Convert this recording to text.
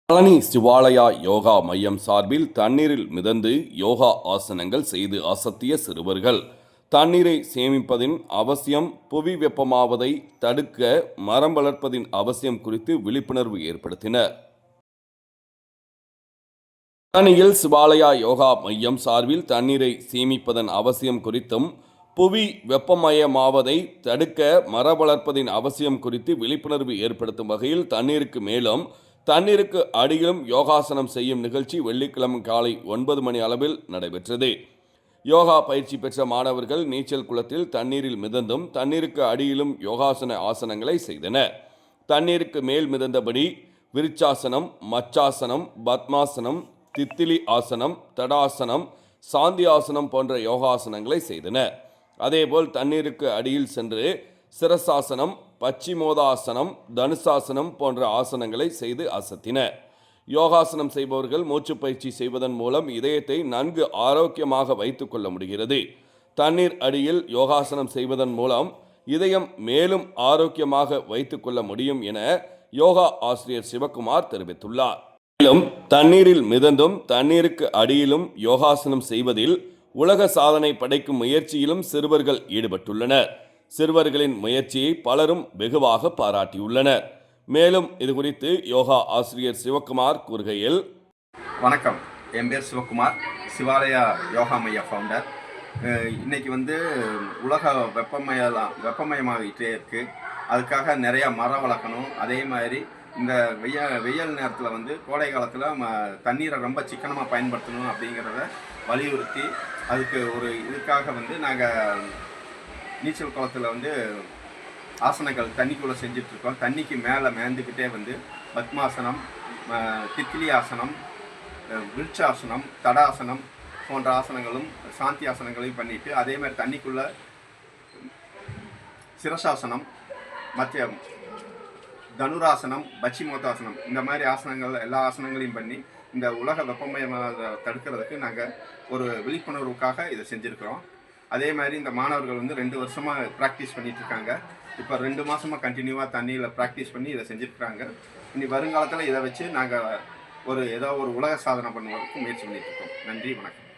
பழனி சிவாலயா யோகா மையம் சார்பில் தண்ணீரில் மிதந்து யோகா ஆசனங்கள் செய்து அசத்திய சிறுவர்கள். தண்ணீரை சேமிப்பதின் அவசியம், புவி வெப்பமாவதை தடுக்க மரம் வளர்ப்பதின் அவசியம் குறித்து விழிப்புணர்வு ஏற்படுத்தினர். பழனியில் சிவாலயா யோகா மையம் சார்பில் தண்ணீரை சேமிப்பதன் அவசியம் குறித்தும், புவி வெப்பமயமாவதை தடுக்க மரம் வளர்ப்பதின் அவசியம் குறித்து விழிப்புணர்வு ஏற்படுத்தும் வகையில் தண்ணீருக்கு மேலும் தண்ணீருக்கு அடியிலும் யோகாசனம் செய்யும் நிகழ்ச்சி வெள்ளிக்கிழமை காலை 9 மணி அளவில் நடைபெற்றது. யோகா பயிற்சி பெற்ற மாணவர்கள் நீச்சல் குளத்தில் தண்ணீரில் மிதந்தும் தண்ணீருக்கு அடியிலும் யோகாசன ஆசனங்களை செய்தனர். தண்ணீருக்கு மேல் மிதந்தபடி விருச்சாசனம், மச்சாசனம், பத்மாசனம், தித்திலி ஆசனம், தடாசனம், சாந்தி ஆசனம் போன்ற யோகாசனங்களை செய்தனர். அதேபோல் தண்ணீருக்கு அடியில் சென்று சிரசாசனம், பச்சிமோதாசனம், தனுசாசனம் போன்ற ஆசனங்களை செய்து அசத்தினர். யோகாசனம் செய்பவர்கள் மூச்சு பயிற்சி செய்வதன் மூலம் இதயத்தை நன்கு ஆரோக்கியமாக வைத்துக் கொள்ள முடிகிறது. தண்ணீர் அடியில் யோகாசனம் செய்வதன் மூலம் இதயம் மேலும் ஆரோக்கியமாக வைத்துக் கொள்ள முடியும் என யோகா ஆசிரியர் சிவகுமார் தெரிவித்துள்ளார். மேலும் தண்ணீரில் மிதந்தும் தண்ணீருக்கு அடியிலும் யோகாசனம் செய்வதில் உலக சாதனை படைக்கும் முயற்சியிலும் சிறுவர்கள் ஈடுபட்டுள்ளனர். சிறுவர்களின் முயற்சியை பலரும் வெகுவாக பாராட்டியுள்ளனர். மேலும் இது குறித்து யோகா ஆசிரியர் சிவகுமார் கூறுகையில், வணக்கம், என் பேர் சிவகுமார், சிவாலயா யோகா மைய ஃபவுண்டர். இன்னைக்கு உலக வெப்பமயமாகிட்டே இருக்குது. அதுக்காக நிறையா மரம் வளர்க்கணும். அதே மாதிரி இந்த வெயில் நேரத்தில் கோடை காலத்தில் தண்ணீரை ரொம்ப சிக்கனமாக பயன்படுத்தணும் அப்படிங்கிறத வலியுறுத்தி அதுக்கு இதுக்காக நாங்கள் நீச்சல் குளத்தில் ஆசனங்கள் தண்ணிக்குள்ளே செஞ்சிட்ருக்கோம். தண்ணிக்கு மேலே மேந்துக்கிட்டே பத்மாசனம், தித்திலி ஆசனம், விருட்சாசனம், தடாசனம் போன்ற ஆசனங்களும் சாந்தி ஆசனங்களையும் பண்ணிவிட்டு, அதே மாதிரி தண்ணிக்குள்ளே சிரசாசனம், மற்ற தனுராசனம், பச்சிமோதாசனம், இந்த மாதிரி ஆசனங்கள் எல்லா ஆசனங்களையும் பண்ணி இந்த உலக வெப்பமயமாக தடுக்கிறதுக்கு நாங்கள் ஒரு விழிப்புணர்வுக்காக இதை செஞ்சுருக்கிறோம். அதே மாதிரி இந்த மாணவர்கள் 2 வருஷமாக ப்ராக்டிஸ் பண்ணிட்டு இருக்காங்க. இப்போ 2 மாதமாக கண்டினியூவாக தண்ணியில் ப்ராக்டிஸ் பண்ணி இதை செஞ்சுருக்காங்க. இனி வருங்காலத்தில் இதை வச்சு நாங்கள் ஏதோ ஒரு உலக சாதனை பண்ணுவதற்கு முயற்சி பண்ணிட்டு இருக்கோம். நன்றி, வணக்கம்.